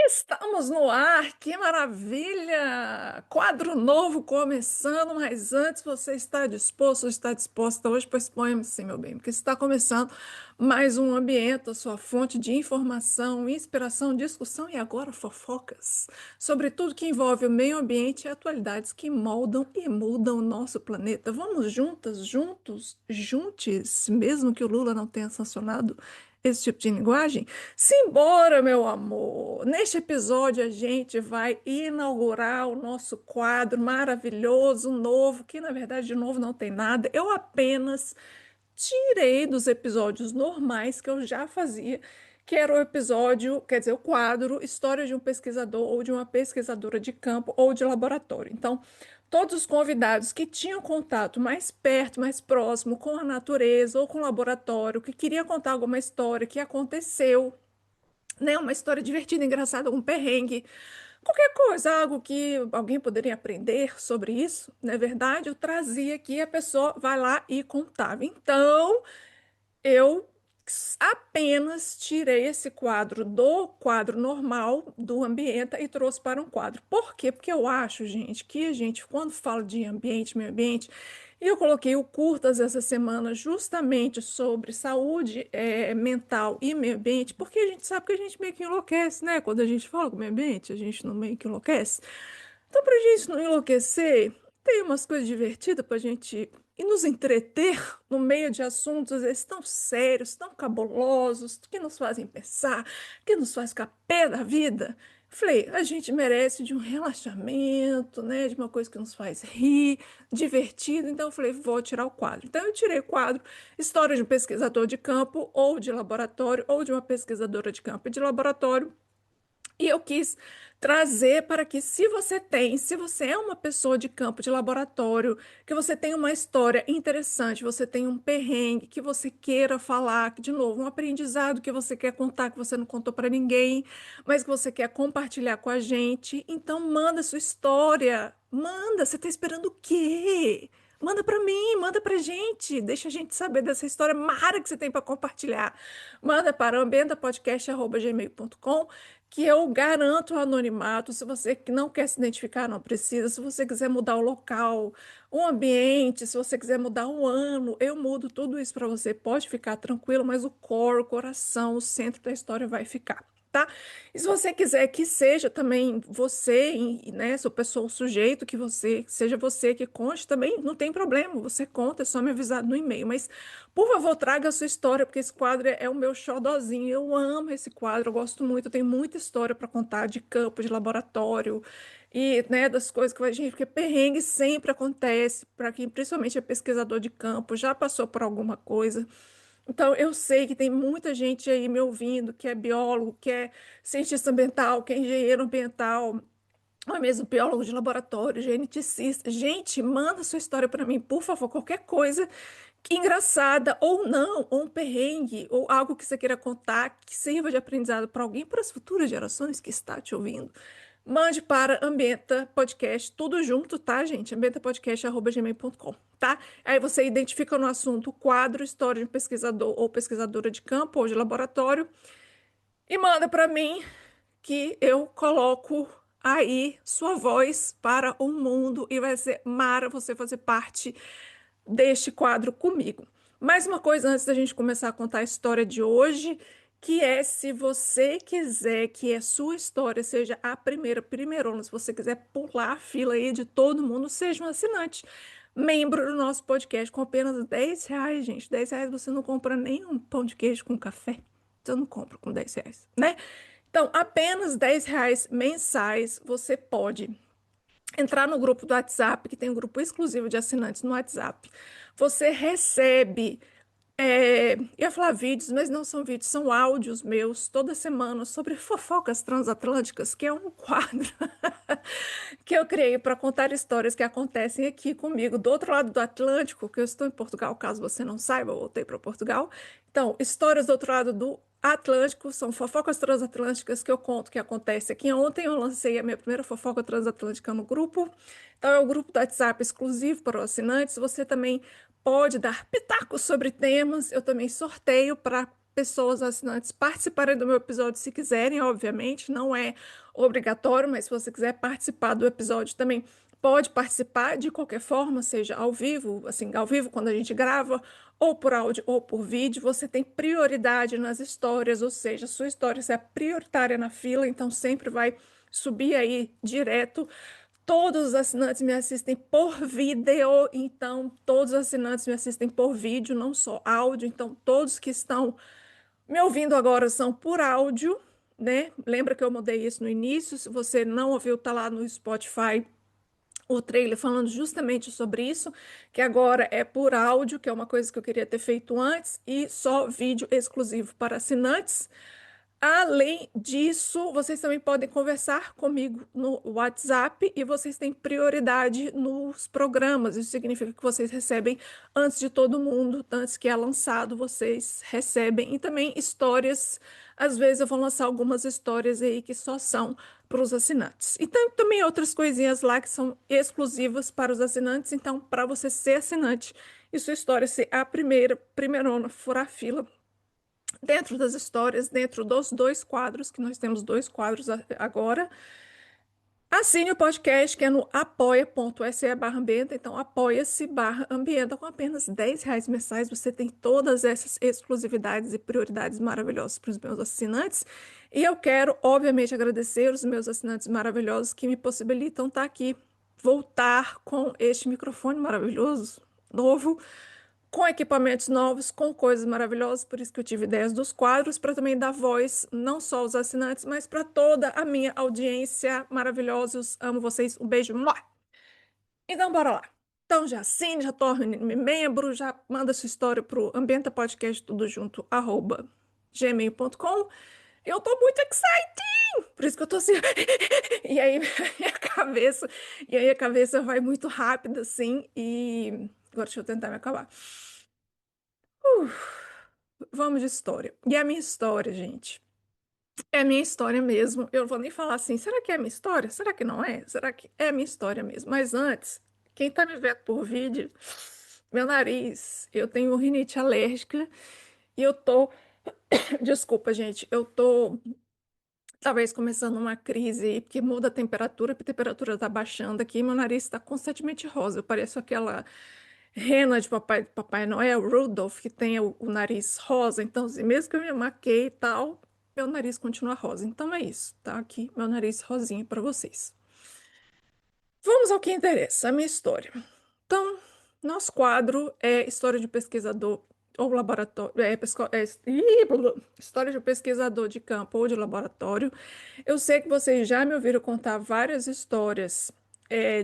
Estamos no ar, que maravilha! Quadro novo começando, mas antes você está disposto ou está disposta hoje? Pois põe-se, meu bem, porque está começando mais um ambiente, a sua fonte de informação, inspiração, discussão e agora fofocas sobre tudo que envolve o meio ambiente e atualidades que moldam e mudam o nosso planeta. Vamos juntas, juntos, juntes, mesmo que o Lula não tenha sancionado esse tipo de linguagem? Simbora, meu amor! Neste episódio, a gente vai inaugurar o nosso quadro maravilhoso, novo, que na verdade de novo não tem nada. Eu apenas tirei dos episódios normais que eu já fazia, que era o episódio, quer dizer, o quadro História de um pesquisador ou de uma pesquisadora de campo ou de laboratório. Então, todos os convidados que tinham contato mais perto, mais próximo com a natureza ou com o laboratório, que queria contar alguma história que aconteceu, né, uma história divertida, engraçada, um perrengue, qualquer coisa, algo que alguém poderia aprender sobre isso, não é verdade? Eu trazia aqui, a pessoa vai lá e contava. Então, eu apenas tirei esse quadro do quadro normal do ambiente e trouxe para um quadro. Por quê? Porque eu acho, gente, que a gente, quando fala de ambiente, meio ambiente, e eu coloquei o curtas essa semana justamente sobre saúde mental e meio ambiente, porque a gente sabe que a gente meio que enlouquece, né? Quando a gente fala com o meio ambiente, a gente não meio que enlouquece. Então, para a gente não enlouquecer, tem umas coisas divertidas para a gente e nos entreter no meio de assuntos, às vezes, tão sérios, tão cabulosos, que nos fazem pensar, que nos faz ficar pé da vida. Falei, a gente merece de um relaxamento, né? De uma coisa que nos faz rir, divertido. Então, eu falei, vou tirar o quadro. Então, eu tirei o quadro História de um pesquisador de campo ou de laboratório, ou de uma pesquisadora de campo e de laboratório, e eu quis trazer para que, se você é uma pessoa de campo, de laboratório, que você tem uma história interessante, você tem um perrengue que você queira falar, que, de novo, um aprendizado que você quer contar, que você não contou para ninguém, mas que você quer compartilhar com a gente, então manda sua história. Manda, você está esperando o quê? Manda para mim, manda pra gente, deixa a gente saber dessa história mara que você tem para compartilhar. Manda para ambientapodcast@gmail.com, que eu garanto o anonimato. Se você que não quer se identificar, não precisa. Se você quiser mudar o local, o ambiente, se você quiser mudar o ano, eu mudo tudo isso para você. Pode ficar tranquilo, mas o core, o coração, o centro da história vai ficar. Tá? E se você quiser que seja também você, né, sua pessoa, o sujeito, que seja você que conte também, não tem problema, você conta, é só me avisar no e-mail. Mas, por favor, traga a sua história, porque esse quadro é o meu xodozinho. Eu amo esse quadro, eu gosto muito, eu tenho muita história para contar de campo, de laboratório e, né, das coisas que a gente, porque perrengue sempre acontece para quem principalmente é pesquisador de campo, já passou por alguma coisa. Então, eu sei que tem muita gente aí me ouvindo, que é biólogo, que é cientista ambiental, que é engenheiro ambiental, ou mesmo biólogo de laboratório, geneticista. Gente, manda sua história para mim, por favor, qualquer coisa que engraçada ou não, ou um perrengue, ou algo que você queira contar que sirva de aprendizado para alguém, para as futuras gerações que está te ouvindo. Mande para Ambienta Podcast, tudo junto, tá, gente? ambientapodcast@gmail.com, tá? Aí você identifica no assunto o quadro, história de um pesquisador ou pesquisadora de campo ou de laboratório e manda para mim que eu coloco aí sua voz para o mundo e vai ser mara você fazer parte deste quadro comigo. Mais uma coisa antes da gente começar a contar a história de hoje, que é, se você quiser que a sua história seja a primeirona, se você quiser pular a fila aí de todo mundo, seja um assinante, membro do nosso podcast com apenas R$ 10, gente. R$ 10 você não compra nem um pão de queijo com café. Você não compra com R$ 10, né? Então, apenas R$ 10 mensais você pode entrar no grupo do WhatsApp, que tem um grupo exclusivo de assinantes no WhatsApp. Você recebe, eu ia falar vídeos, mas não são vídeos, são áudios meus toda semana sobre fofocas transatlânticas, que é um quadro que eu criei para contar histórias que acontecem aqui comigo, do outro lado do Atlântico, que eu estou em Portugal, caso você não saiba, eu voltei para Portugal. Então, histórias do outro lado do Atlântico, são fofocas transatlânticas que eu conto que acontece aqui. Ontem eu lancei a minha primeira fofoca transatlântica no grupo. Então, é o grupo do WhatsApp exclusivo para os assinantes. Você também pode dar pitacos sobre temas. Eu também sorteio para pessoas assinantes participarem do meu episódio se quiserem, obviamente, não é obrigatório, mas se você quiser participar do episódio também pode participar de qualquer forma, seja ao vivo, assim, ao vivo quando a gente grava, ou por áudio ou por vídeo, você tem prioridade nas histórias, ou seja, sua história é prioritária na fila, então sempre vai subir aí direto. Todos os assinantes me assistem por vídeo, então todos os assinantes me assistem por vídeo, não só áudio. Então todos que estão me ouvindo agora são por áudio, né? Lembra que eu mudei isso no início? Se você não ouviu, tá lá no Spotify o trailer falando justamente sobre isso, que agora é por áudio, que é uma coisa que eu queria ter feito antes, e só vídeo exclusivo para assinantes. Além disso, vocês também podem conversar comigo no WhatsApp e vocês têm prioridade nos programas. Isso significa que vocês recebem antes de todo mundo, antes que é lançado, vocês recebem. E também histórias. Às vezes eu vou lançar algumas histórias aí que só são para os assinantes. E tem também outras coisinhas lá que são exclusivas para os assinantes. Então, para você ser assinante e sua história ser a primeirona, furar a fila dentro das histórias, dentro dos dois quadros, que nós temos dois quadros agora. Assine o podcast que é no apoia.se/ambienta, então apoia-se/ambienta com apenas R$ 10 mensais. Você tem todas essas exclusividades e prioridades maravilhosas para os meus assinantes. E eu quero, obviamente, agradecer os meus assinantes maravilhosos que me possibilitam estar aqui, voltar com este microfone maravilhoso, novo, com equipamentos novos, com coisas maravilhosas, por isso que eu tive ideias dos quadros, para também dar voz, não só aos assinantes, mas para toda a minha audiência maravilhosos. Amo vocês. Um beijo. Mua! Então, bora lá. Então, já assine, já torne-me membro, já manda sua história pro Ambienta Podcast tudo junto, @gmail.com. Eu tô muito excited! Por isso que eu tô assim. E aí, minha cabeça, e aí a cabeça vai muito rápida, assim, e agora deixa eu tentar me acabar. Vamos de história. E a minha história, gente, é a minha história mesmo. Eu não vou nem falar assim, será que é a minha história? Será que não é? Será que é a minha história mesmo? Mas antes, quem tá me vendo por vídeo, meu nariz, eu tenho rinite alérgica e eu tô, desculpa, gente, eu tô talvez começando uma crise aí, porque muda a temperatura tá baixando aqui, meu nariz está constantemente rosa. Eu pareço aquela rena de Papai Noel, Rudolph, que tem o nariz rosa. Então, assim, mesmo que eu me maquei e tal, meu nariz continua rosa. Então é isso, tá? Aqui, meu nariz rosinha para vocês. Vamos ao que interessa, a minha história. Então, nosso quadro é história de pesquisador ou laboratório, história de pesquisador de campo ou de laboratório. Eu sei que vocês já me ouviram contar várias histórias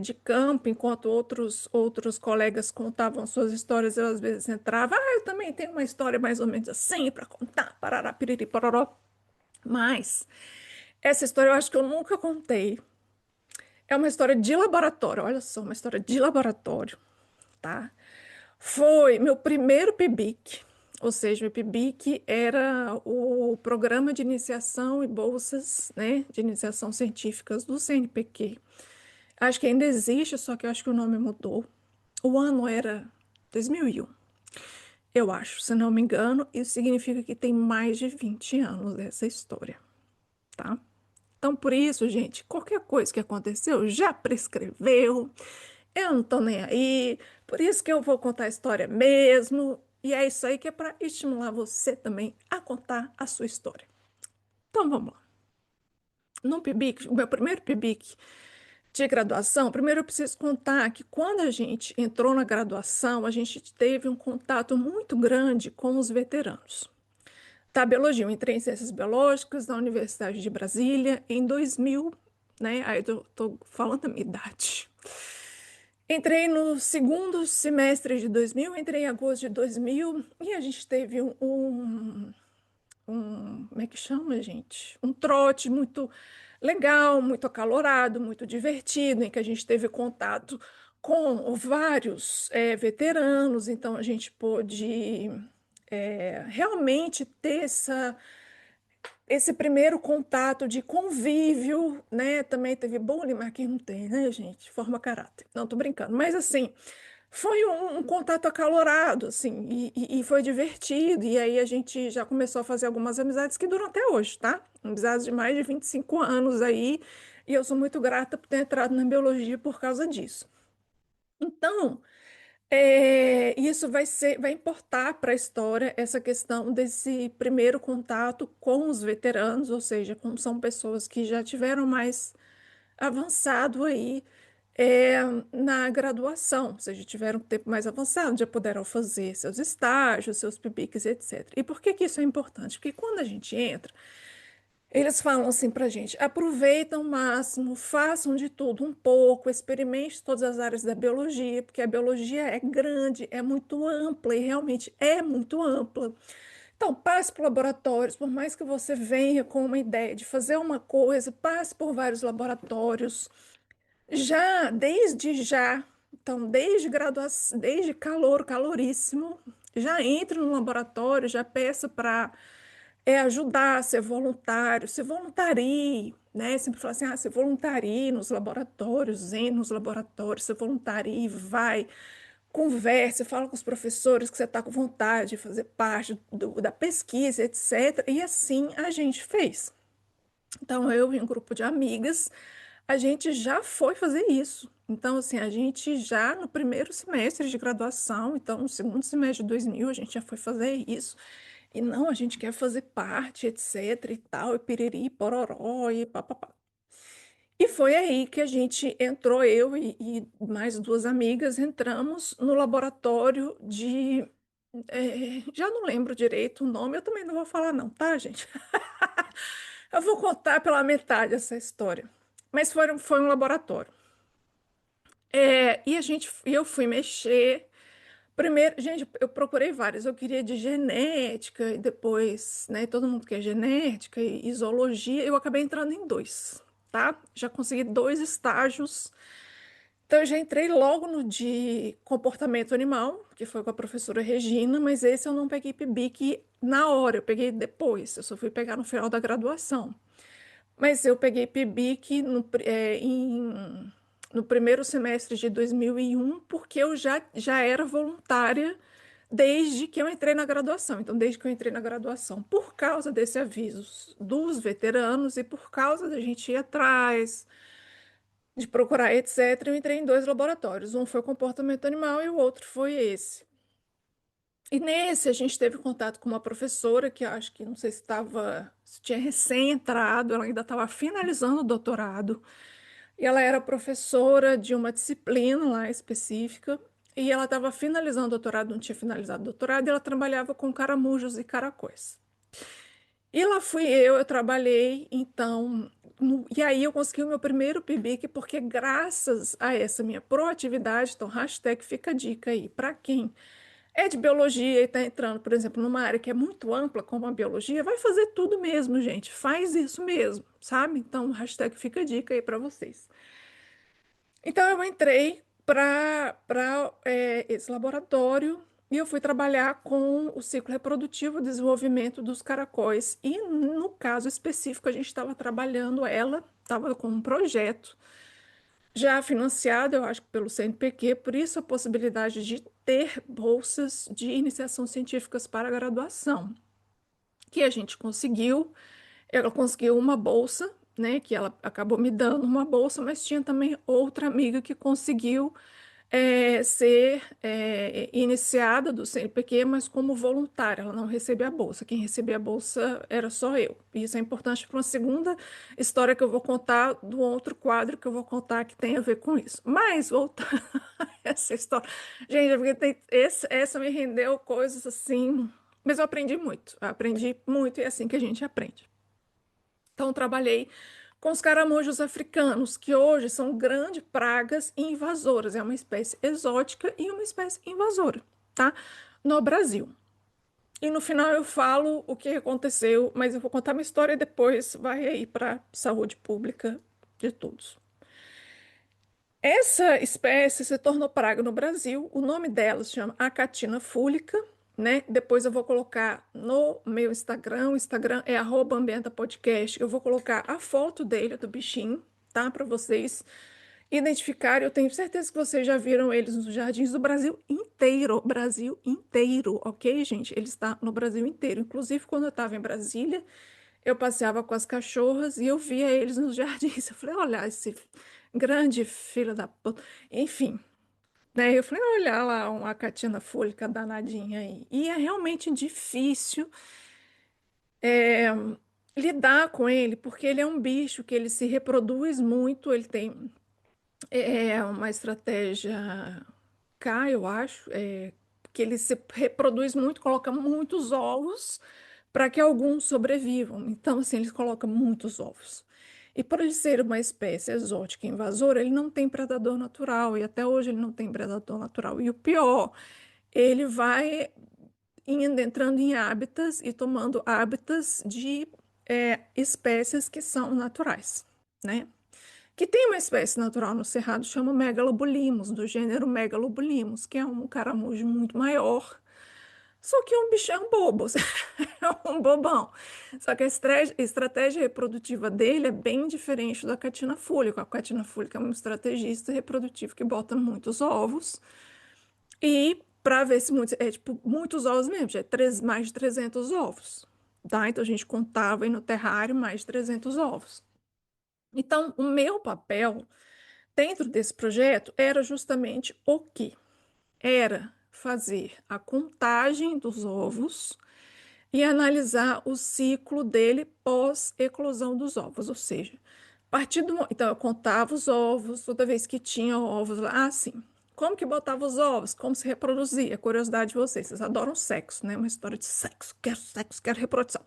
de campo, enquanto outros colegas contavam suas histórias, eu às vezes entrava, eu também tenho uma história mais ou menos assim para contar, parará, piriri, pororó. Mas essa história eu acho que eu nunca contei. É uma história de laboratório, olha só, uma história de laboratório, tá? Foi meu primeiro PIBIC, ou seja, o PIBIC era o Programa de Iniciação e Bolsas, né, de Iniciação Científicas do CNPq. Acho que ainda existe, só que eu acho que o nome mudou. O ano era 2001, eu acho, se não me engano. Isso significa que tem mais de 20 anos essa história, tá? Então, por isso, gente, qualquer coisa que aconteceu já prescreveu. Eu não tô nem aí. Por isso que eu vou contar a história mesmo. E é isso aí que é para estimular você também a contar a sua história. Então, vamos lá. No PIBIC, o meu primeiro PIBIC de graduação, primeiro eu preciso contar que quando a gente entrou na graduação, a gente teve um contato muito grande com os veteranos. Tá, biologia, eu entrei em ciências biológicas na Universidade de Brasília em 2000, né? Aí eu tô falando a minha idade. Entrei no segundo semestre de 2000, entrei em agosto de 2000 e a gente teve como é que chama, gente? Um trote muito legal, muito acalorado, muito divertido, em que a gente teve contato com vários veteranos, então a gente pôde realmente ter esse primeiro contato de convívio, né? Também teve bullying, mas aqui não tem, né, gente? Forma caráter. Não, tô brincando. Mas assim, Foi um contato acalorado, assim, e foi divertido. E aí a gente já começou a fazer algumas amizades que duram até hoje, tá? Amizades de mais de 25 anos aí. E eu sou muito grata por ter entrado na biologia por causa disso. Então, isso vai importar para a história essa questão desse primeiro contato com os veteranos, ou seja, como são pessoas que já tiveram mais avançado aí é, na graduação, ou seja, tiveram um tempo mais avançado, já puderam fazer seus estágios, seus PIBICs, etc. E por que que isso é importante? Porque quando a gente entra, eles falam assim pra gente: aproveitam o máximo, façam de tudo um pouco, experimente todas as áreas da biologia, porque a biologia é grande, é muito ampla e realmente é muito ampla. Então, passe por laboratórios, por mais que você venha com uma ideia de fazer uma coisa, passe por vários laboratórios. Desde já, então, desde graduação, desde caloríssimo, já entre no laboratório, já peça para ajudar, ser voluntário, se voluntarie, né? Sempre fala assim, se voluntarie nos laboratórios, entre nos laboratórios, se voluntarie, vai, converse, fala com os professores que você está com vontade de fazer parte da pesquisa, etc. E assim a gente fez. Então, eu e um grupo de amigas, a gente já foi fazer isso. Então, assim, a gente já no primeiro semestre de graduação, então no segundo semestre de 2000, a gente já foi fazer isso. E não, a gente quer fazer parte, etc e tal, e piriri, pororó, e papapá. E foi aí que a gente entrou, eu e mais duas amigas, entramos no laboratório de. Já não lembro direito o nome, eu também não vou falar, não, tá, gente? Eu vou contar pela metade essa história. Mas foi um laboratório. E eu fui mexer. Primeiro, gente, eu procurei várias. Eu queria de genética, e depois, né, todo mundo quer genética e zoologia. Eu acabei entrando em dois, tá? Já consegui dois estágios. Então, eu já entrei logo no de comportamento animal, que foi com a professora Regina, mas esse eu não peguei PIBIC na hora, eu peguei depois. Eu só fui pegar no final da graduação. Mas eu peguei PIBIC no primeiro semestre de 2001, porque eu já era voluntária desde que eu entrei na graduação. Então, desde que eu entrei na graduação, por causa desse aviso dos veteranos e por causa da gente ir atrás, de procurar, etc., eu entrei em dois laboratórios. Um foi comportamento animal e o outro foi esse. E nesse a gente teve contato com uma professora que eu acho que não sei se tinha recém-entrado, ela ainda estava finalizando o doutorado. E ela era professora de uma disciplina lá específica. E ela estava finalizando o doutorado, não tinha finalizado o doutorado, e ela trabalhava com caramujos e caracóis. E lá fui eu trabalhei, então, e aí eu consegui o meu primeiro PIBIC, porque graças a essa minha proatividade, então, hashtag fica a dica aí, para quem é de biologia e está entrando, por exemplo, numa área que é muito ampla, como a biologia, vai fazer tudo mesmo, gente. Faz isso mesmo, sabe? Então, hashtag fica a dica aí para vocês. Então, eu entrei para esse laboratório e eu fui trabalhar com o ciclo reprodutivo e desenvolvimento dos caracóis. E no caso específico, a gente estava trabalhando, ela estava com um projeto já financiado, eu acho que pelo CNPq, por isso a possibilidade de ter bolsas de iniciação científicas para graduação, que a gente conseguiu. Ela conseguiu uma bolsa, né, que ela acabou me dando uma bolsa, mas tinha também outra amiga que conseguiu ser iniciada do CNPq, mas como voluntária, ela não recebia a bolsa. Quem recebia a bolsa era só eu. E isso é importante para uma segunda história que eu vou contar, do outro quadro que eu vou contar que tem a ver com isso. Mas, voltando a essa história. Gente, é porque essa me rendeu coisas assim. Mas eu aprendi muito e é assim que a gente aprende. Então, trabalhei com os caramujos africanos, que hoje são grandes pragas e invasoras. É uma espécie exótica e uma espécie invasora, tá? No Brasil. E no final eu falo o que aconteceu, mas eu vou contar minha história e depois vai aí para saúde pública de todos. Essa espécie se tornou praga no Brasil. O nome dela se chama Acatina fúlica, né? Depois eu vou colocar no meu Instagram. O Instagram é @ambientapodcast. Eu vou colocar a foto dele, do bichinho, tá? Para vocês Identificar, eu tenho certeza que vocês já viram eles nos jardins do Brasil inteiro, ok, gente? Ele está no Brasil inteiro. Inclusive, quando eu estava em Brasília, eu passeava com as cachorras e eu via eles nos jardins. Eu falei, olha, esse grande filho da puta. Enfim, né? Eu falei, olha lá, uma catina fólica danadinha aí. E é realmente difícil é, lidar com ele, porque ele é um bicho que ele se reproduz muito, ele tem uma estratégia K, eu acho, que ele se reproduz muito, coloca muitos ovos para que alguns sobrevivam. Então, assim, ele coloca muitos ovos. E por ele ser uma espécie exótica e invasora, ele não tem predador natural, e até hoje ele não tem predador natural. E o pior, ele vai entrando em hábitats e tomando hábitats de espécies que são naturais, né? Que tem uma espécie natural no Cerrado, chama Megalobulimos, do gênero Megalobulimos, que é um caramujo muito maior, só que é um bichão bobo, é um bobão. Só que a estratégia reprodutiva dele é bem diferente da catina fúlica. A catina fúlica é um estrategista reprodutivo que bota muitos ovos e para ver se muitos, é tipo muitos ovos mesmo, já é mais de 300 ovos, tá? Então a gente contava aí no terrário mais de 300 ovos. Então, o meu papel dentro desse projeto era justamente o quê? Era fazer a contagem dos ovos e analisar o ciclo dele pós-eclosão dos ovos, ou seja, a partir então eu contava os ovos toda vez que tinha ovos lá, assim. Como que botava os ovos? Como se reproduzia? Curiosidade de vocês, vocês adoram sexo, né? Uma história de sexo, quero reprodução.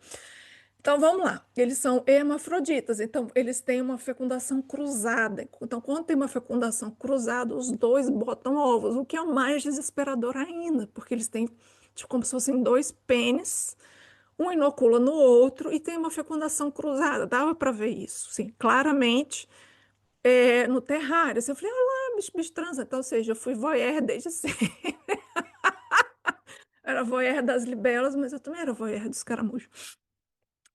Então vamos lá, eles são hermafroditas, então eles têm uma fecundação cruzada. Então, quando tem uma fecundação cruzada, os dois botam ovos, o que é o mais desesperador ainda, porque eles têm tipo, como se fossem dois pênis, um inocula no outro e tem uma fecundação cruzada. Dava para ver isso, sim, claramente no terrário. Assim, eu falei, olha lá, bicho transa. Então, ou seja, eu fui voyeur desde sempre. Era voyeur das libelas, mas eu também era voyeur dos caramujos.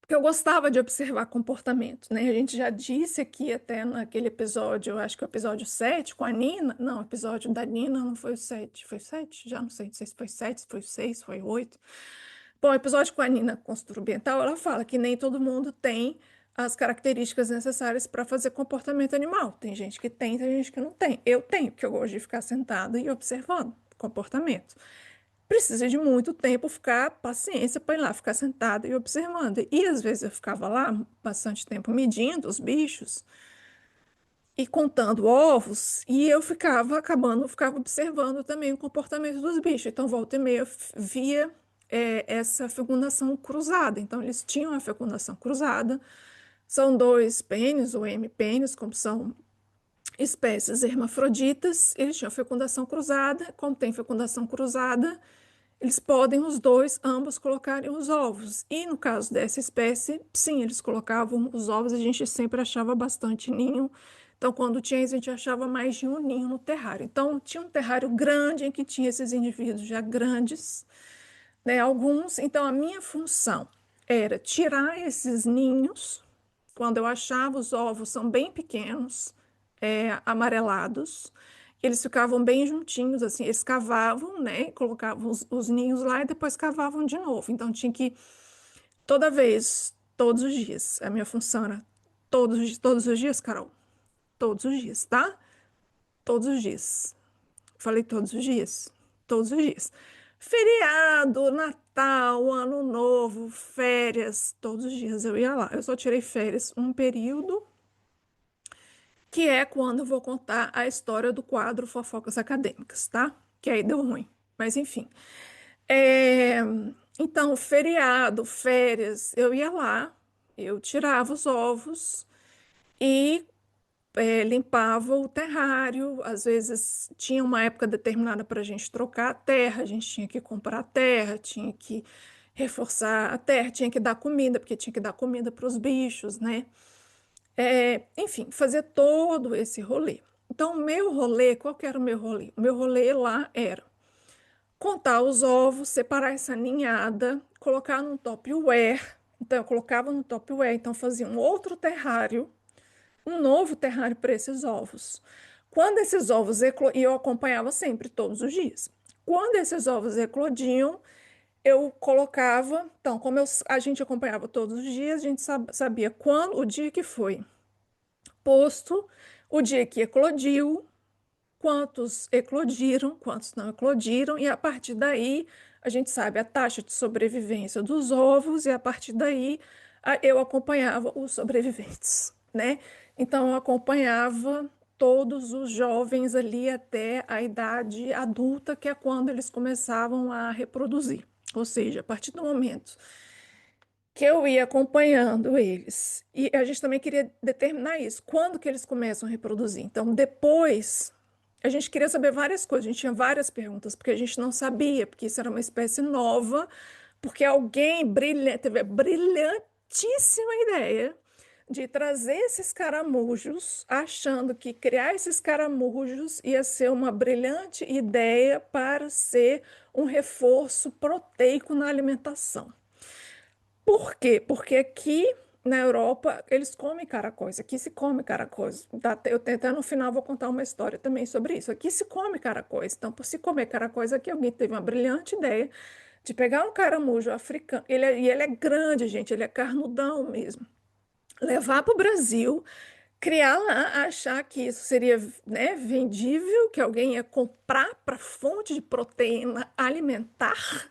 Porque eu gostava de observar comportamento, né? A gente já disse aqui até naquele episódio, eu acho que o episódio 7 com a Nina. Não, o episódio da Nina não foi o 7. Foi o 7? Já não sei se foi 7, se foi o 6, foi o 8. Bom, o episódio com a Nina, consultora ambiental, ela fala que nem todo mundo tem as características necessárias para fazer comportamento animal. Tem gente que tem gente que não tem. Eu tenho, porque eu gosto de ficar sentada e observando comportamento. Precisa de muito tempo, ficar paciência para ir lá, ficar sentada e observando. E às vezes eu ficava lá bastante tempo medindo os bichos e contando ovos, e eu ficava observando também o comportamento dos bichos. Então, volta e meia, eu via essa fecundação cruzada. Então, eles tinham a fecundação cruzada, são dois pênis, ou hemipênis, como são espécies hermafroditas, eles tinham fecundação cruzada. Como tem fecundação cruzada, eles podem os dois, ambos, colocarem os ovos. E no caso dessa espécie, sim, eles colocavam os ovos, a gente sempre achava bastante ninho. Então, quando tinha isso, a gente achava mais de um ninho no terrário. Então, tinha um terrário grande em que tinha esses indivíduos já grandes, né? Alguns. Então, a minha função era tirar esses ninhos. Quando eu achava os ovos são bem pequenos, amarelados. Eles ficavam bem juntinhos, assim, eles cavavam, né? Colocavam os ninhos lá e depois cavavam de novo. Então tinha que, toda vez, todos os dias, a minha função era todos os dias, Carol? Todos os dias, tá? Todos os dias. Falei todos os dias? Todos os dias. Feriado, Natal, Ano Novo, férias, todos os dias eu ia lá. Eu só tirei férias um período, que é quando eu vou contar a história do quadro Fofocas Acadêmicas, tá? Que aí deu ruim. Mas enfim. É, Então, feriado, férias, eu ia lá, eu tirava os ovos e limpava o terrário. Às vezes tinha uma época determinada para a gente trocar a terra, a gente tinha que comprar a terra, tinha que reforçar a terra, tinha que dar comida, porque tinha que dar comida para os bichos, né? Enfim, fazer todo esse rolê. Então, o meu rolê, qual que era o meu rolê? O meu rolê lá era contar os ovos, separar essa ninhada, colocar num Tupperware. Então, eu colocava no Tupperware, então fazia um outro terrário, um novo terrário para esses ovos. Quando esses ovos eclodiam, e eu acompanhava sempre, todos os dias. Quando esses ovos eclodiam, eu colocava, então, a gente acompanhava todos os dias, a gente sabia quando, o dia que foi posto, o dia que eclodiu, quantos eclodiram, quantos não eclodiram, e a partir daí a gente sabe a taxa de sobrevivência dos ovos, e a partir daí eu acompanhava os sobreviventes, né? Então eu acompanhava todos os jovens ali até a idade adulta, que é quando eles começavam a reproduzir. Ou seja, a partir do momento que eu ia acompanhando eles. E a gente também queria determinar isso, quando que eles começam a reproduzir. Então, depois, a gente queria saber várias coisas, a gente tinha várias perguntas, porque a gente não sabia, porque isso era uma espécie nova, porque alguém teve a brilhantíssima ideia de trazer esses caramujos, achando que criar esses caramujos ia ser uma brilhante ideia para ser um reforço proteico na alimentação. Por quê? Porque aqui na Europa eles comem caracóis, aqui se come caracóis. Eu até no final vou contar uma história também sobre isso. Aqui se come caracóis. Então, por se comer caracóis, aqui alguém teve uma brilhante ideia de pegar um caramujo africano. E ele é grande, gente, ele é carnudão mesmo. Levar para o Brasil, criar lá, achar que isso seria, né, vendível, que alguém ia comprar para fonte de proteína alimentar.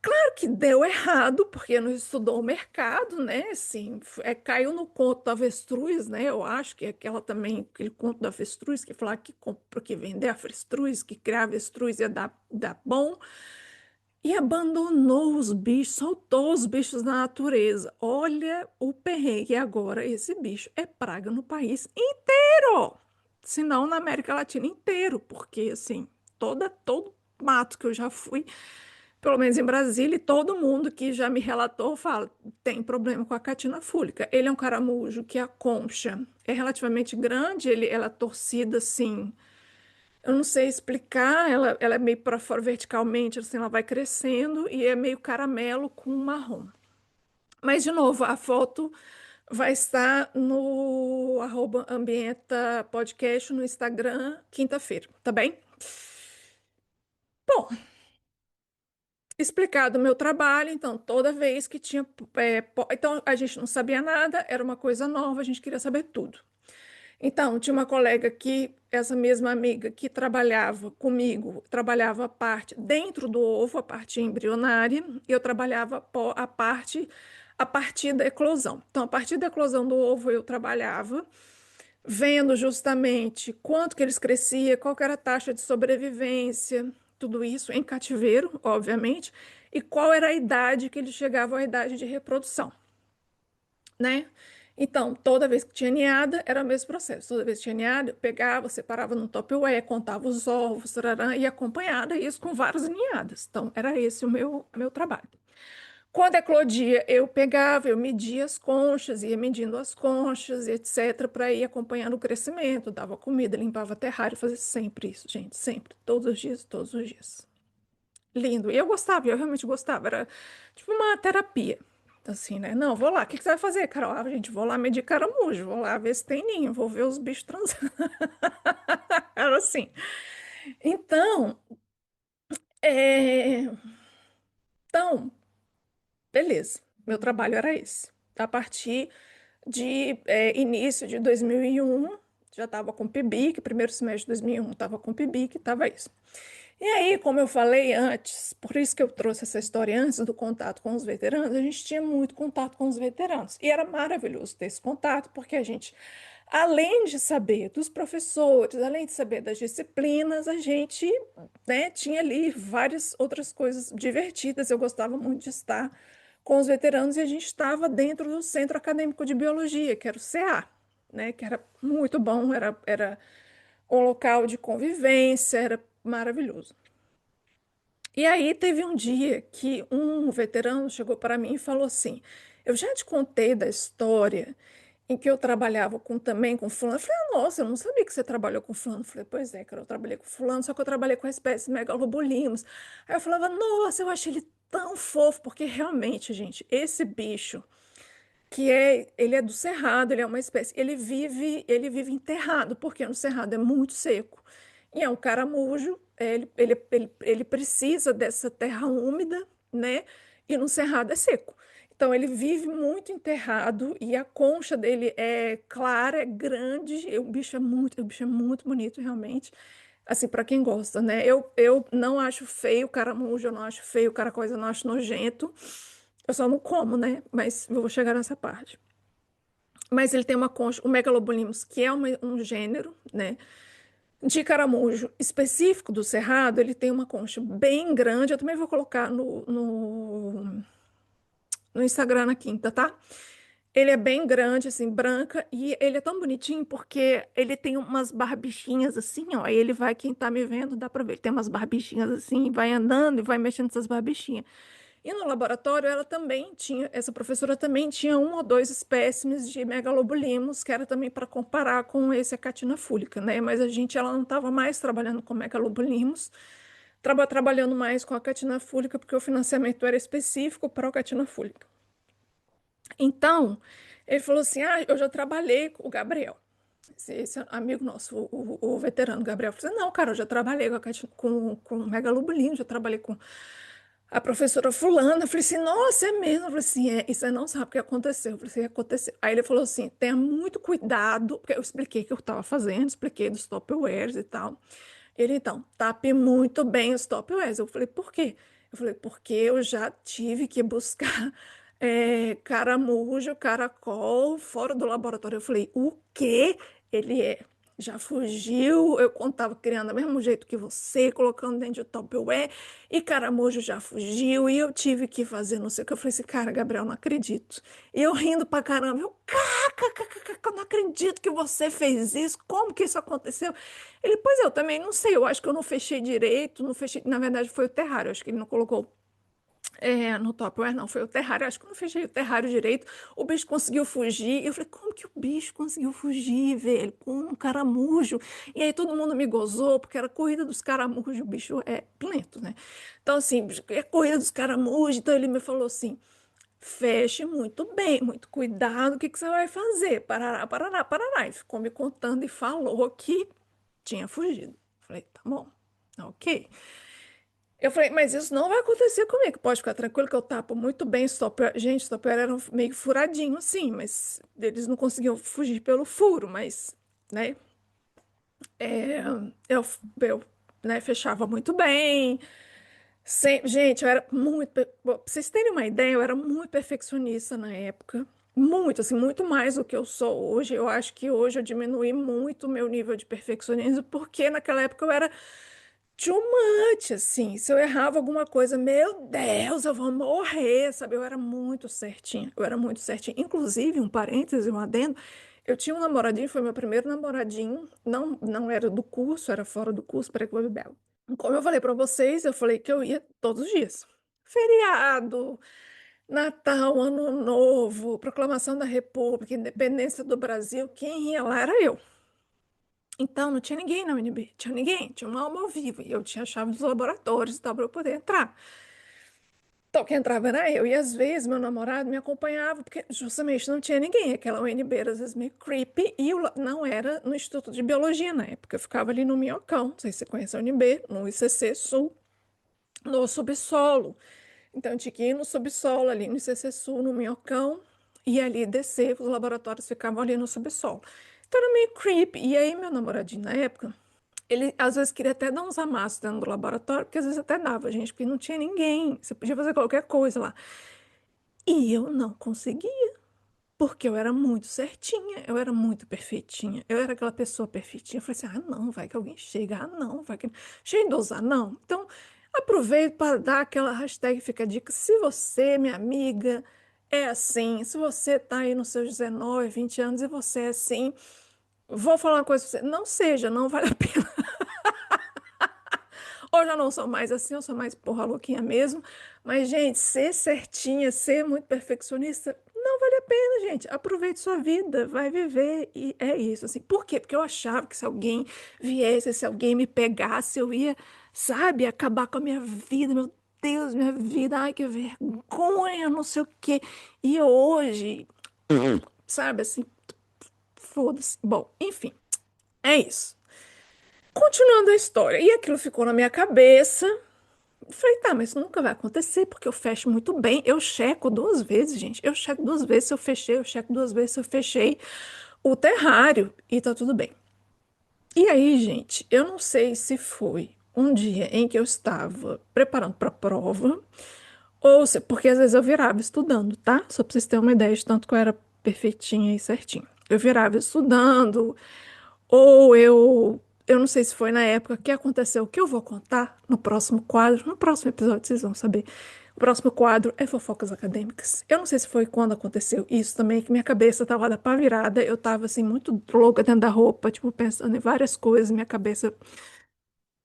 Claro que deu errado, porque não estudou o mercado, né? Assim, caiu no conto do avestruz, né? Eu acho que é aquela também, aquele conto do avestruz, que falar que compra, que vender avestruz, que criar avestruz ia dar bom, e abandonou os bichos, soltou os bichos na natureza. Olha o perrengue. E agora esse bicho é praga no país inteiro, se não na América Latina inteiro, porque assim, todo mato que eu já fui, pelo menos em Brasília, e todo mundo que já me relatou fala, tem problema com a catina fúlica. Ele é um caramujo que a concha é relativamente grande, ela é torcida assim, eu não sei explicar, ela é meio para fora verticalmente, assim, ela vai crescendo e é meio caramelo com marrom. Mas, de novo, a foto vai estar no @ambienta podcast no Instagram, quinta-feira, tá bem? Bom, explicado o meu trabalho, então, toda vez que tinha. Então, a gente não sabia nada, era uma coisa nova, a gente queria saber tudo. Então, tinha uma colega que, essa mesma amiga que trabalhava comigo, trabalhava a parte dentro do ovo, a parte embrionária, e eu trabalhava a parte a partir da eclosão. Então, a partir da eclosão do ovo, eu trabalhava vendo justamente quanto que eles cresciam, qual que era a taxa de sobrevivência, tudo isso em cativeiro, obviamente, e qual era a idade que eles chegavam à idade de reprodução, né? Então, toda vez que tinha ninhada, era o mesmo processo. Toda vez que tinha ninhada, eu pegava, separava no Tupperware, contava os ovos, tararã, e acompanhava isso com várias ninhadas. Então, era esse o meu trabalho. Quando eclodia, eu pegava, eu media as conchas, ia medindo as conchas, etc., para ir acompanhando o crescimento, dava comida, limpava terrário, fazia sempre isso, gente, sempre, todos os dias, todos os dias. Lindo. E eu gostava, eu realmente gostava, era tipo uma terapia. Assim, né? Não, vou lá. O que que você vai fazer, Carol? Ah, gente, vou lá medir caramujo, vou lá ver se tem ninho, vou ver os bichos transando. Era assim. Então, é, então, beleza. Meu trabalho era esse. A partir de início de 2001, já estava com PIBIC, primeiro semestre de 2001 estava com PIBIC, estava isso. E aí, como eu falei antes, por isso que eu trouxe essa história antes do contato com os veteranos, a gente tinha muito contato com os veteranos. E era maravilhoso ter esse contato, porque a gente, além de saber dos professores, além de saber das disciplinas, a gente, né, tinha ali várias outras coisas divertidas. Eu gostava muito de estar com os veteranos e a gente estava dentro do Centro Acadêmico de Biologia, que era o CA, né, que era muito bom, era um local de convivência, era maravilhoso. E aí teve um dia que um veterano chegou para mim e falou assim: Eu já te contei da história em que eu trabalhava também com fulano. Eu falei: Nossa, eu não sabia que você trabalhou com fulano. Eu falei: Pois é, cara, eu trabalhei com fulano, só que eu trabalhei com a espécie megalobolimus. Aí eu falava: Nossa, eu achei ele tão fofo, porque realmente, gente, esse bicho. ele é do cerrado, ele é uma espécie, ele vive enterrado, porque no cerrado é muito seco. E é um caramujo, ele precisa dessa terra úmida, né? E no cerrado é seco. Então ele vive muito enterrado e a concha dele é clara, é grande, e o bicho é muito bonito, realmente. Assim, para quem gosta, né? Eu não acho feio o caramujo, eu não acho feio o caracóis, eu não acho nojento. Eu só não como, né? Mas eu vou chegar nessa parte. Mas ele tem uma concha, o Megalobulimus, que é um gênero, né? De caramujo específico do cerrado, ele tem uma concha bem grande. Eu também vou colocar no Instagram na quinta, tá? Ele é bem grande, assim, branca, e ele é tão bonitinho porque ele tem umas barbichinhas assim, ó. Aí ele vai, quem tá me vendo, dá pra ver. Ele tem umas barbichinhas assim, e vai andando e vai mexendo essas barbichinhas. E no laboratório, essa professora também tinha um ou dois espécimes de megalobulimos, que era também para comparar com esse acatina fúlica, né? Mas ela não estava mais trabalhando com megalobulimos, estava trabalhando mais com a acatina fúlica, porque o financiamento era específico para a acatina fúlica. Então, ele falou assim: Ah, eu já trabalhei com o Gabriel. Esse amigo nosso, o veterano Gabriel, falou assim: Não, cara, eu já trabalhei com megalobulinos, já trabalhei com a professora fulana. Eu falei assim, nossa, é mesmo? Eu falei assim, é, e você não sabe o que aconteceu. Eu falei assim, aconteceu. Aí ele falou assim, tenha muito cuidado, porque eu expliquei o que eu estava fazendo, expliquei dos topwares e tal. Ele, então, tape muito bem os topwares. Eu falei, por quê? Eu falei, porque eu já tive que buscar caramujo, caracol, fora do laboratório. Eu falei, o quê? Ele já fugiu, eu estava criando do mesmo jeito que você, colocando dentro de Tupperware, e caramujo já fugiu, e eu tive que fazer não sei o que. Eu falei assim, cara, Gabriel, não acredito. E eu rindo pra caramba, eu não acredito que você fez isso, como que isso aconteceu? Ele, pois eu também não sei, eu acho que eu não fechei direito, não fechei, na verdade foi o terrário, eu acho que ele não colocou no Tupperware, não, foi o terrário. Acho que eu não fechei o terrário direito. O bicho conseguiu fugir. Eu falei, como que o bicho conseguiu fugir, velho? Com um caramujo. E aí todo mundo me gozou, porque era corrida dos caramujos. O bicho é lento, né? Então, assim, é corrida dos caramujos. Então ele me falou assim: feche muito bem, muito cuidado, o que que você vai fazer? Parará, parará, parará. E ficou me contando e falou que tinha fugido. Falei, tá bom, ok. Eu falei, mas isso não vai acontecer comigo. Pode ficar tranquilo que eu tapo muito bem stopper. Gente, stopper era meio furadinho, sim, mas eles não conseguiam fugir pelo furo, mas, né, é, eu, né, fechava muito bem. Gente, eu era muito, pra vocês terem uma ideia, eu era muito perfeccionista na época. Muito, assim, muito mais do que eu sou hoje. Eu acho que hoje eu diminui muito o meu nível de perfeccionismo, porque naquela época eu era too much, assim. Se eu errava alguma coisa, meu Deus, eu vou morrer, sabe? Eu era muito certinha, eu era muito certinha. Inclusive, um parêntese, um adendo, eu tinha um namoradinho, foi meu primeiro namoradinho, não era do curso, era fora do curso, para Clube Belo. Como eu falei para vocês, eu falei que eu ia todos os dias. Feriado, Natal, Ano Novo, Proclamação da República, Independência do Brasil, quem ia lá era eu. Então, não tinha ninguém na UNB, tinha ninguém, tinha uma alma ao vivo, e eu tinha a chave dos laboratórios e tal para eu poder entrar. Então, quem entrava era eu, e às vezes meu namorado me acompanhava, porque justamente não tinha ninguém, aquela UNB era às vezes meio creepy, e eu não era no Instituto de Biologia na época, eu ficava ali no Minhocão, não sei se você conhece a UNB, no ICC Sul, no subsolo. Então, eu tinha que ir no subsolo, ali no ICC Sul, no Minhocão, e ali descer, os laboratórios ficavam ali no subsolo. Então, era meio creepy, e aí meu namoradinho na época, ele às vezes queria até dar uns amassos dentro do laboratório, porque às vezes até dava, gente, porque não tinha ninguém. Você podia fazer qualquer coisa lá. E eu não conseguia, porque eu era muito certinha, eu era muito perfeitinha. Eu era aquela pessoa perfeitinha. Eu falei assim: ah, não, vai que alguém chega. Ah, não, vai que. Cheio de usar, não. Então, aproveito para dar aquela hashtag Fica a Dica. Se você, minha amiga, é assim, se você tá aí nos seus 19, 20 anos e você é assim, vou falar uma coisa pra você: não seja, não vale a pena. Hoje eu não sou mais assim, eu sou mais porra louquinha mesmo. Mas, gente, ser certinha, ser muito perfeccionista, não vale a pena, gente. Aproveite sua vida, vai viver. E é isso, assim. Por quê? Porque eu achava que se alguém viesse, se alguém me pegasse, eu ia, sabe, acabar com a minha vida. Meu Deus, minha vida, ai, que vergonha, não sei o quê. E hoje. sabe assim, foda-se. Bom, enfim, é isso. Continuando a história, e aquilo ficou na minha cabeça. Falei, tá, mas isso nunca vai acontecer, porque eu fecho muito bem. Eu checo duas vezes, gente. Eu checo duas vezes se eu fechei, eu checo duas vezes se eu fechei o terrário e tá tudo bem. E aí, gente, eu não sei se foi um dia em que eu estava preparando para a prova, ou se, porque às vezes eu virava estudando, tá? Só para vocês terem uma ideia de tanto que eu era perfeitinha e certinha. Eu virava estudando, ou eu não sei se foi na época que aconteceu, o que eu vou contar no próximo quadro, no próximo episódio, vocês vão saber. O próximo quadro é fofocas acadêmicas. Eu não sei se foi quando aconteceu isso também, que minha cabeça tava da pá virada, eu tava assim, muito louca dentro da roupa, tipo, pensando em várias coisas, minha cabeça,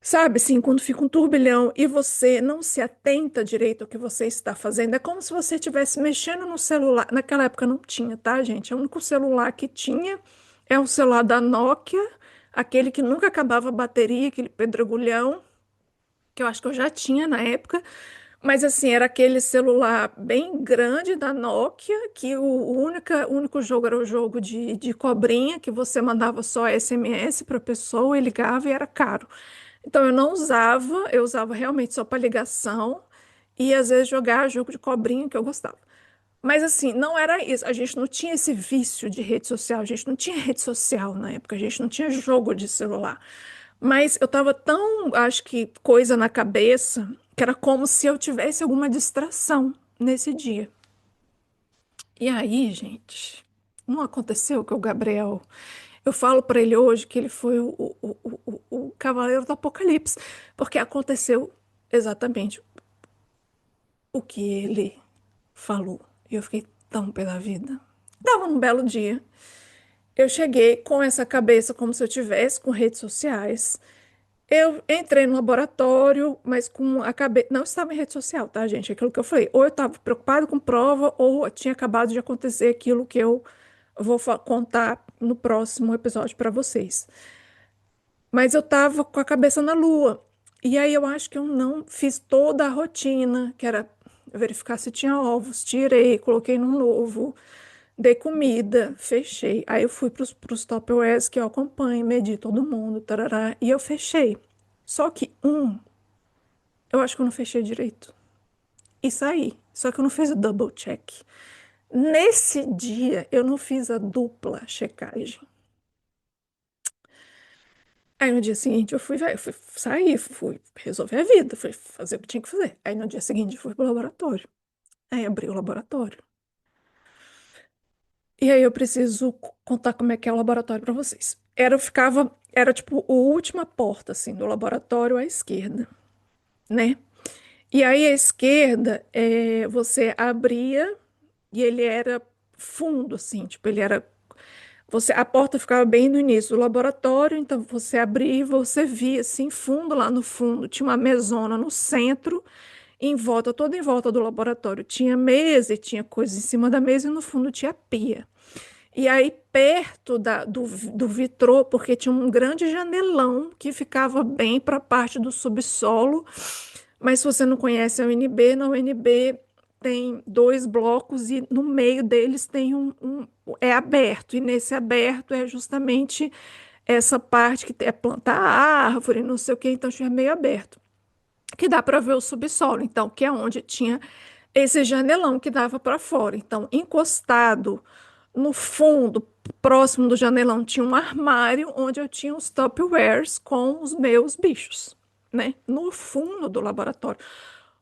sabe, assim, quando fica um turbilhão e você não se atenta direito ao que você está fazendo, é como se você estivesse mexendo no celular. Naquela época não tinha, tá, gente? É o único celular que tinha é um celular da Nokia, aquele que nunca acabava a bateria, aquele pedregulhão, que eu acho que eu já tinha na época. Mas assim, era aquele celular bem grande da Nokia, que o único jogo era o jogo de cobrinha, que você mandava só SMS para a pessoa e ligava e era caro. Então eu não usava, eu usava realmente só para ligação e às vezes jogar jogo de cobrinha que eu gostava. Mas assim, não era isso. A gente não tinha esse vício de rede social, a gente não tinha rede social na época, a gente não tinha jogo de celular. Mas eu tava tão, acho que, coisa na cabeça, que era como se eu tivesse alguma distração nesse dia. E aí, gente, não aconteceu que o Gabriel. Eu falo para ele hoje que ele foi o cavaleiro do Apocalipse, porque aconteceu exatamente o que ele falou. E eu fiquei tão pé da vida. Tava num belo dia. Eu cheguei com essa cabeça como se eu tivesse com redes sociais. Eu entrei no laboratório, mas com a cabeça. Não estava em rede social, tá, gente? Aquilo que eu falei. Ou eu estava preocupado com prova, ou tinha acabado de acontecer aquilo que eu vou contar no próximo episódio para vocês. Mas eu estava com a cabeça na lua. E aí eu acho que eu não fiz toda a rotina, que era verificar se tinha ovos. Tirei, coloquei num novo, dei comida, fechei. Aí eu fui para os Tupperwares que eu acompanho, medi todo mundo, tarará, e eu fechei. Só que eu acho que eu não fechei direito. E saí. Só que eu não fiz o double check. Nesse dia, eu não fiz a dupla checagem. Aí no dia seguinte, eu fui sair, fui resolver a vida, fui fazer o que tinha que fazer. Aí no dia seguinte, eu fui pro laboratório. Aí abri o laboratório. E aí eu preciso contar como é que é o laboratório para vocês. Era tipo a última porta, assim, do laboratório à esquerda, né? E aí à esquerda, você abria e ele era fundo, assim, tipo, ele era. A porta ficava bem no início do laboratório, então você abria e você via, assim, fundo lá no fundo. Tinha uma mesona no centro, em volta, toda em volta do laboratório. Tinha mesa e tinha coisa em cima da mesa e no fundo tinha pia. E aí, perto do vitrô, porque tinha um grande janelão que ficava bem para a parte do subsolo. Mas se você não conhece a UNB, na UNB tem dois blocos e no meio deles tem é aberto. E nesse aberto é justamente essa parte que é plantar árvore, não sei o quê, então tinha meio aberto. Que dá para ver o subsolo, então, que é onde tinha esse janelão que dava para fora. Então, encostado no fundo, próximo do janelão, tinha um armário onde eu tinha os Tupperwares com os meus bichos, né? No fundo do laboratório.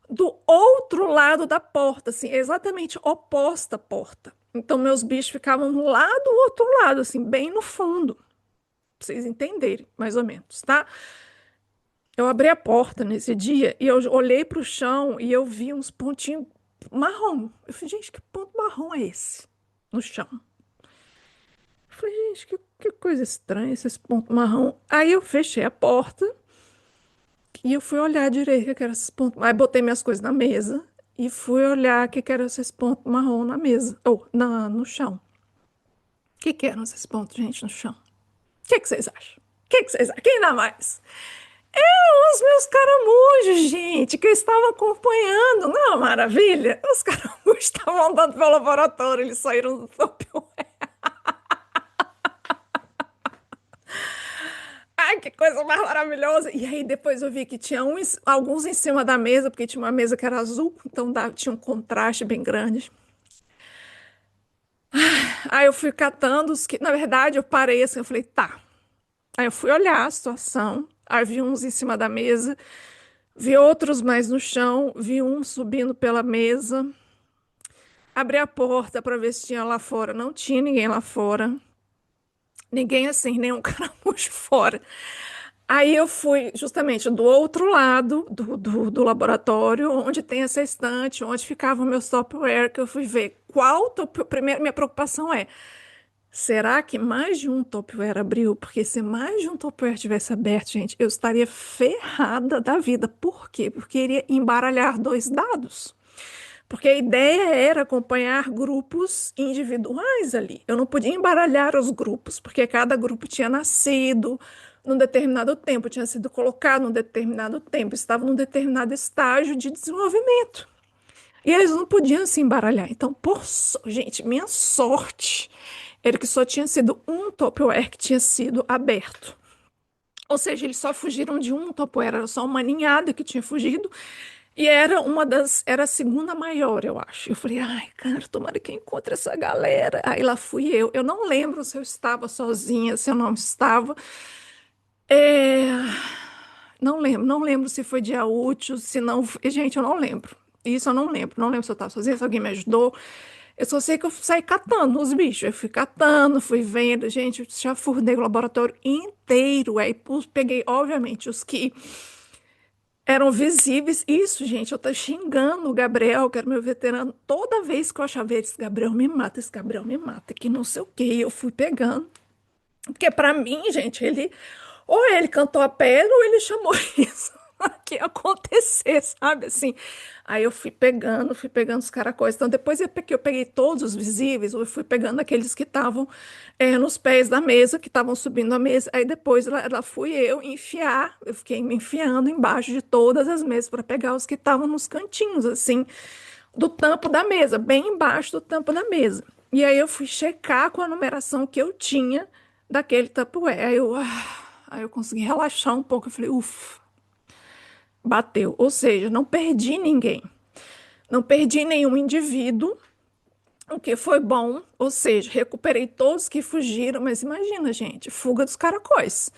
Do outro lado da porta, assim, exatamente oposta à porta. Então, meus bichos ficavam lá do outro lado, assim, bem no fundo. Pra vocês entenderem, mais ou menos, tá? Eu abri a porta nesse dia e eu olhei para o chão e eu vi uns pontinhos marrom. Eu falei, gente, que ponto marrom é esse no chão? Eu falei, gente, que coisa estranha esses pontos marrom. Aí eu fechei a porta e eu fui olhar direito o que eram esses pontos. Aí botei minhas coisas na mesa e fui olhar o que eram esses pontos marrom na mesa, ou no chão. O que eram esses pontos, gente, no chão? O que vocês acham? O que vocês acham? Quem dá mais? Os meus caramujos, gente, que eu estava acompanhando. Não, maravilha. Os caramujos estavam andando pelo laboratório, eles saíram do topo. Ai, que coisa mais maravilhosa! E aí depois eu vi que tinha alguns em cima da mesa, porque tinha uma mesa que era azul, então tinha um contraste bem grande. Aí eu fui catando os que, na verdade, eu parei assim, eu falei, tá. Aí eu fui olhar a situação, aí vi uns em cima da mesa, vi outros mais no chão, vi um subindo pela mesa, abri a porta para ver se tinha lá fora. Não tinha ninguém lá fora, ninguém assim, nenhum caramujo fora. Aí eu fui justamente do outro lado do laboratório, onde tem essa estante, onde ficavam meus Tupperware, que eu fui ver qual Tupperware. Primeiro, minha preocupação é, será que mais de um Tupperware abriu? Porque se mais de um Tupperware tivesse aberto, gente, eu estaria ferrada da vida. Por quê? Porque iria embaralhar dois dados. Porque a ideia era acompanhar grupos individuais ali. Eu não podia embaralhar os grupos, porque cada grupo tinha nascido num determinado tempo, tinha sido colocado num determinado tempo, estava num determinado estágio de desenvolvimento. E eles não podiam se embaralhar. Então, gente, minha sorte era que só tinha sido um Tupperware que tinha sido aberto. Ou seja, eles só fugiram de um Tupperware, era só uma ninhada que tinha fugido. E era a segunda maior, eu acho. Eu falei, ai, cara, tomara que eu encontre essa galera. Aí lá fui eu. Eu não lembro se eu estava sozinha, se eu não estava. É, não lembro se foi dia útil, se não. Gente, eu não lembro. Isso eu não lembro. Não lembro se eu estava sozinha, se alguém me ajudou. Eu só sei que eu saí catando os bichos. Eu fui catando, fui vendo. Gente, eu já furdei o laboratório inteiro. Aí peguei, obviamente, os que eram visíveis. Isso, gente, eu tô xingando o Gabriel, que era meu veterano. Toda vez que eu achava esse Gabriel me mata, esse Gabriel me mata, que não sei o quê. E eu fui pegando. Porque pra mim, gente, ou ele cantou a pedra ou ele chamou isso que ia acontecer, sabe? Assim. Aí eu fui pegando os caracóis. Então, depois que eu peguei todos os visíveis, eu fui pegando aqueles que estavam nos pés da mesa, que estavam subindo a mesa. Aí depois lá fui eu enfiar, eu fiquei me enfiando embaixo de todas as mesas para pegar os que estavam nos cantinhos, assim, do tampo da mesa, bem embaixo do tampo da mesa. E aí eu fui checar com a numeração que eu tinha daquele Tupperware. Aí eu consegui relaxar um pouco. Eu falei, ufa, bateu. Ou seja, não perdi ninguém. Não perdi nenhum indivíduo, o que foi bom. Ou seja, recuperei todos que fugiram. Mas imagina, gente, fuga dos caracóis.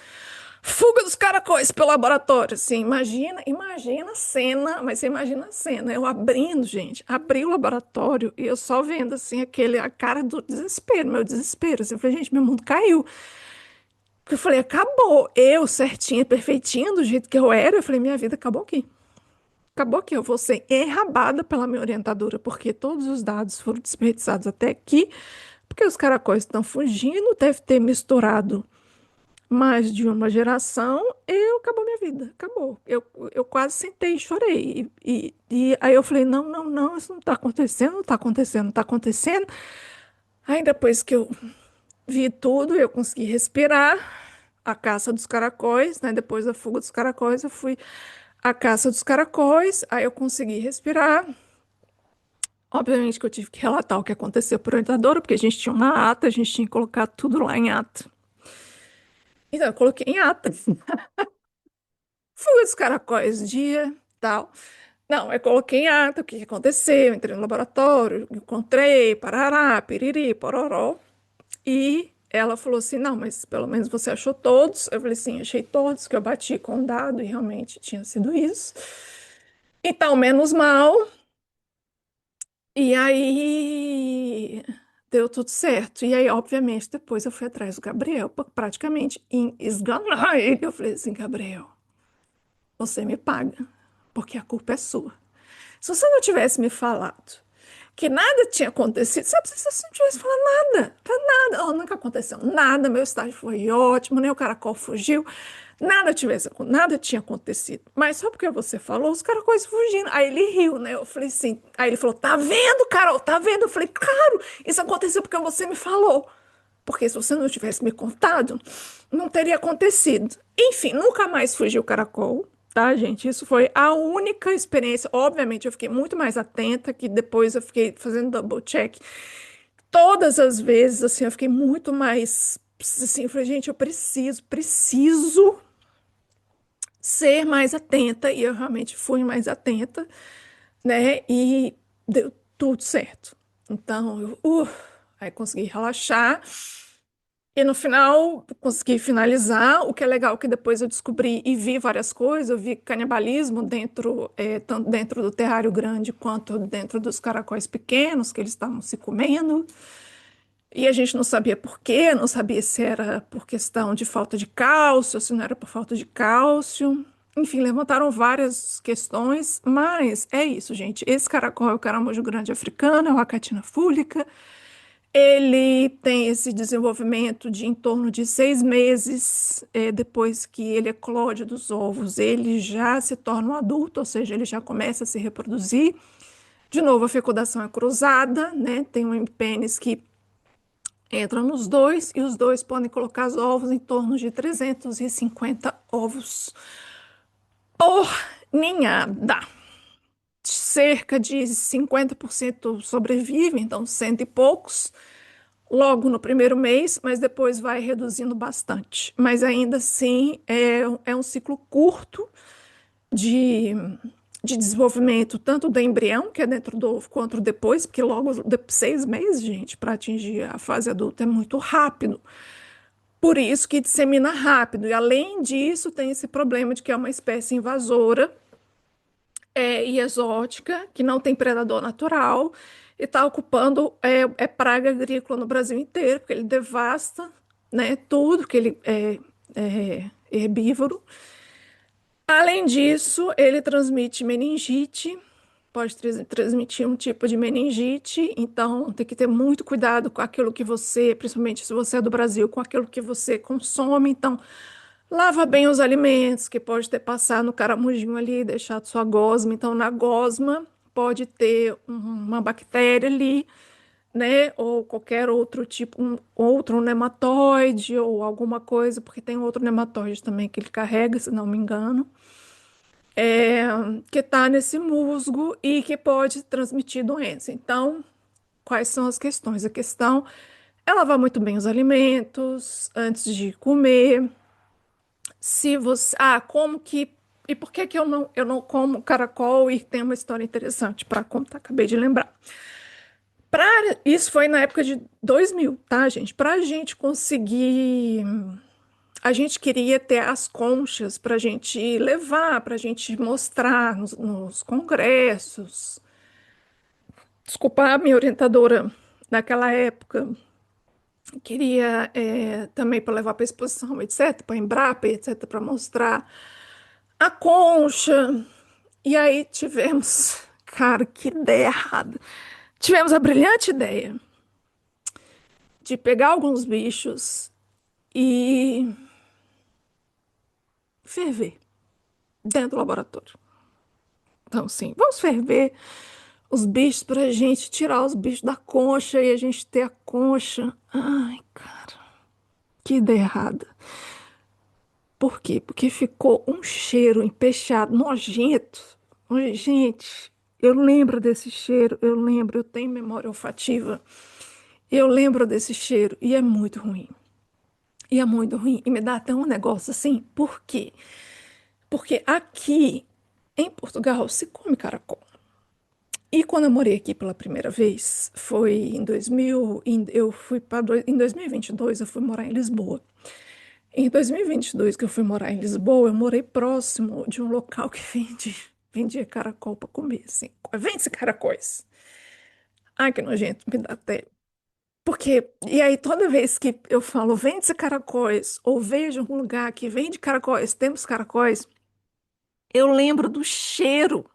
Fuga dos caracóis pelo laboratório, assim, imagina a cena, mas você imagina a cena, eu abrindo, gente, abri o laboratório e eu só vendo, assim, a cara do desespero, meu desespero, assim, eu falei, gente, meu mundo caiu, porque eu falei, acabou, eu certinha, perfeitinha, do jeito que eu era, eu falei, minha vida acabou aqui, eu vou ser enrabada pela minha orientadora, porque todos os dados foram desperdiçados até aqui, porque os caracóis estão fugindo, deve ter misturado mais de uma geração, acabou minha vida, acabou. Eu quase sentei e chorei. E aí eu falei, não, não, não, isso não está acontecendo, não está acontecendo, não está acontecendo. Aí depois que eu vi tudo, eu consegui respirar. A caça dos caracóis, né? Depois da fuga dos caracóis, eu fui à caça dos caracóis, aí eu consegui respirar. Obviamente que eu tive que relatar o que aconteceu por orientadora, porque a gente tinha uma ata, a gente tinha que colocar tudo lá em ata. Então, eu coloquei em ata. Fuga dos caracóis, dia, tal. Não, eu coloquei em ata o que aconteceu, entrei no laboratório, encontrei, parará, piriri, pororó. E ela falou assim, não, mas pelo menos você achou todos. Eu falei, sim, achei todos, que eu bati com o dado e realmente tinha sido isso. Então, menos mal. E aí deu tudo certo. E aí, obviamente, depois eu fui atrás do Gabriel, praticamente em esganar ele. Eu falei assim, Gabriel, você me paga, porque a culpa é sua. Se você não tivesse me falado que nada tinha acontecido, sabe, se você não tivesse falado nada, nada, oh, nunca aconteceu nada, meu estágio foi ótimo, nem o caracol fugiu, nada tinha acontecido. Mas só porque você falou, os caracóis fugindo. Aí ele riu, né? Eu falei assim, aí ele falou, tá vendo, Carol, tá vendo? Eu falei, claro, isso aconteceu porque você me falou. Porque se você não tivesse me contado, não teria acontecido. Enfim, nunca mais fugiu o caracol, tá, gente? Isso foi a única experiência. Obviamente, eu fiquei muito mais atenta, que depois eu fiquei fazendo double check. Todas as vezes, assim, eu fiquei muito mais assim, eu falei, gente, eu preciso ser mais atenta, e eu realmente fui mais atenta, né? E deu tudo certo. Então, aí consegui relaxar. E no final, consegui finalizar. O que é legal é que depois eu descobri e vi várias coisas. Eu vi canibalismo dentro, tanto dentro do terrário grande quanto dentro dos caracóis pequenos, que eles estavam se comendo. E a gente não sabia por quê, não sabia se era por questão de falta de cálcio, se não era por falta de cálcio. Enfim, levantaram várias questões, mas é isso, gente. Esse caracol é o caramujo grande africano, é o Acatina fúlica. Ele tem esse desenvolvimento de em torno de 6 meses, depois que ele eclode dos ovos, ele já se torna um adulto, ou seja, ele já começa a se reproduzir. De novo, a fecundação é cruzada, né? Tem um pênis que entra nos dois e os dois podem colocar os ovos em torno de 350 ovos por ninhada. Cerca de 50% sobrevivem, então cento e poucos, logo no primeiro mês, mas depois vai reduzindo bastante. Mas ainda assim é um ciclo curto de, de desenvolvimento, tanto do embrião, que é dentro do ovo, quanto depois, porque logo de 6 meses, gente, para atingir a fase adulta é muito rápido. Por isso que dissemina rápido. E além disso, tem esse problema de que é uma espécie invasora e exótica, que não tem predador natural, e está ocupando praga agrícola no Brasil inteiro, porque ele devasta, né, tudo, que ele é herbívoro. Além disso, ele transmite meningite, pode transmitir um tipo de meningite, então tem que ter muito cuidado com aquilo que você, principalmente se você é do Brasil, com aquilo que você consome. Então, lava bem os alimentos, que pode ter passado no caramujinho ali, deixado sua gosma. Então, na gosma pode ter uma bactéria ali, né? Ou qualquer outro tipo, outro nematóide ou alguma coisa, porque tem outro nematóide também que ele carrega, se não me engano, é, que está nesse musgo e que pode transmitir doença. Então, quais são as questões? A questão é lavar muito bem os alimentos antes de comer. Se você, como que e por que que eu não como caracol? E tem uma história interessante para contar, acabei de lembrar. Pra, isso foi na época de 2000, tá, gente? Para a gente conseguir, a gente queria ter as conchas para a gente levar, para a gente mostrar nos congressos. Desculpa, a minha orientadora naquela época queria também para levar para exposição, etc., para Embrapa, etc., para mostrar a concha. E aí tivemos, cara, que ideia errada. Tivemos a brilhante ideia de pegar alguns bichos e ferver dentro do laboratório. Então, sim, vamos ferver os bichos para a gente tirar os bichos da concha e a gente ter a concha. Ai, cara, que ideia errada. Por quê? Porque ficou um cheiro empechado, nojento. Ai, gente, eu lembro desse cheiro, eu lembro, eu tenho memória olfativa. Eu lembro desse cheiro e é muito ruim. E é muito ruim. E me dá até um negócio assim. Por quê? Porque aqui em Portugal se come caracol. E quando eu morei aqui pela primeira vez, foi em 2000, eu fui para em 2022 eu fui morar em Lisboa. Em 2022 que eu fui morar em Lisboa, eu morei próximo de um local que vendia caracol para comer, assim. Vende-se caracóis. Ai, que nojento, me dá até. Porque, e aí toda vez que eu falo vende-se caracóis, ou vejo algum lugar que vende caracóis, temos caracóis, eu lembro do cheiro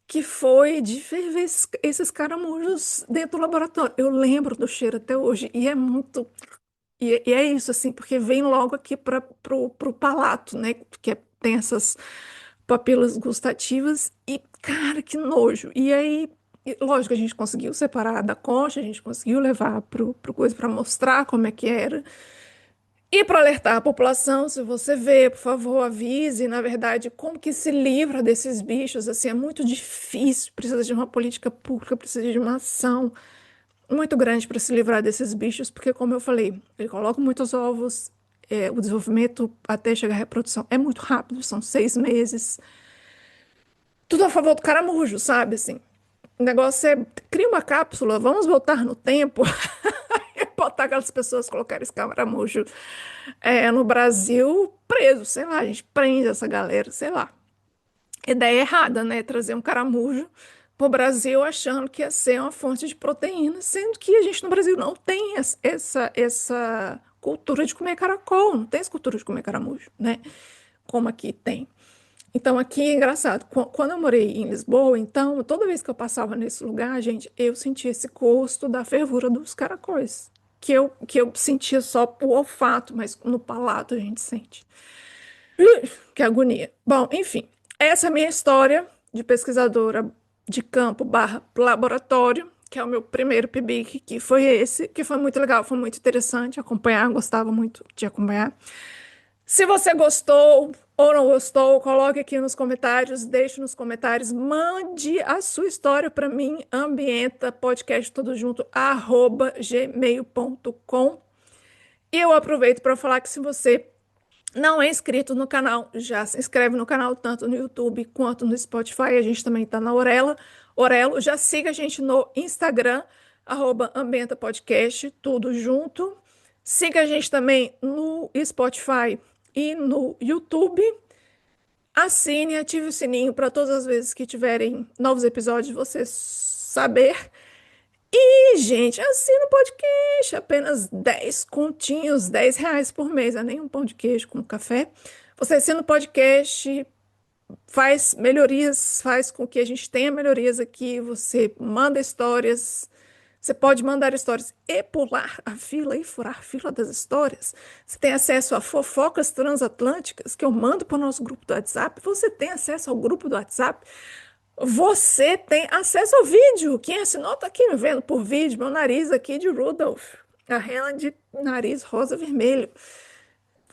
que foi de ferver esses caramujos dentro do laboratório. Eu lembro do cheiro até hoje, e é muito. E é isso, assim, porque vem logo aqui para pro palato, né? Tem essas papilas gustativas, e, cara, que nojo. E aí, lógico, a gente conseguiu separar da concha, a gente conseguiu levar pro coisa para mostrar como é que era. E para alertar a população, se você vê, por favor, avise, na verdade, como que se livra desses bichos, assim, é muito difícil, precisa de uma política pública, precisa de uma ação. muito grande para se livrar desses bichos, porque, como eu falei, ele coloca muitos ovos, o desenvolvimento até chegar à reprodução é muito rápido, são 6 meses. Tudo a favor do caramujo, sabe? Assim, o negócio é, cria uma cápsula, vamos voltar no tempo e botar aquelas pessoas, colocar esse caramujo no Brasil preso, sei lá, a gente prende essa galera, sei lá. Ideia errada, né? Trazer um caramujo para o Brasil achando que ia ser uma fonte de proteína, sendo que a gente no Brasil não tem essa cultura de comer caracol, não tem essa cultura de comer caramujo, né? Como aqui tem. Então, aqui é engraçado. Quando eu morei em Lisboa, então, toda vez que eu passava nesse lugar, gente, eu sentia esse gosto da fervura dos caracóis. Que eu sentia só o olfato, mas no palato a gente sente. Que agonia. Bom, enfim, essa é a minha história de pesquisadora de campo barra laboratório, que é o meu primeiro PIBIC, que foi esse, que foi muito legal, foi muito interessante acompanhar, gostava muito de acompanhar. Se você gostou ou não gostou, coloque aqui nos comentários, deixe nos comentários, mande a sua história para mim, ambienta podcast tudo junto, @gmail.com. E eu aproveito para falar que se você não é inscrito no canal, já se inscreve no canal, tanto no YouTube quanto no Spotify. A gente também está na Orelo. Já siga a gente no Instagram, @ambientapodcast, tudo junto. Siga a gente também no Spotify e no YouTube. Assine, ative o sininho para todas as vezes que tiverem novos episódios você saber. E, gente, assina o podcast, apenas 10 continhos, R$ 10 por mês, é nem um pão de queijo com café. Você assina o podcast, faz melhorias, faz com que a gente tenha melhorias aqui, você manda histórias, você pode mandar histórias e pular a fila e furar a fila das histórias. Você tem acesso a fofocas transatlânticas que eu mando para o nosso grupo do WhatsApp, você tem acesso ao grupo do WhatsApp. Você tem acesso ao vídeo. Quem assinou está aqui me vendo por vídeo. Meu nariz aqui de Rudolph. A rena de nariz rosa-vermelho.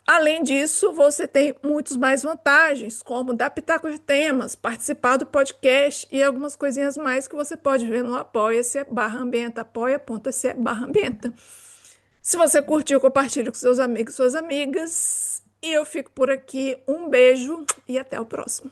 Além disso, você tem muitas mais vantagens, como dar pitaco de temas, participar do podcast e algumas coisinhas mais que você pode ver no apoia-se /ambienta, apoia.se /ambienta. Se você curtiu, compartilhe com seus amigos e suas amigas. E eu fico por aqui. Um beijo e até o próximo.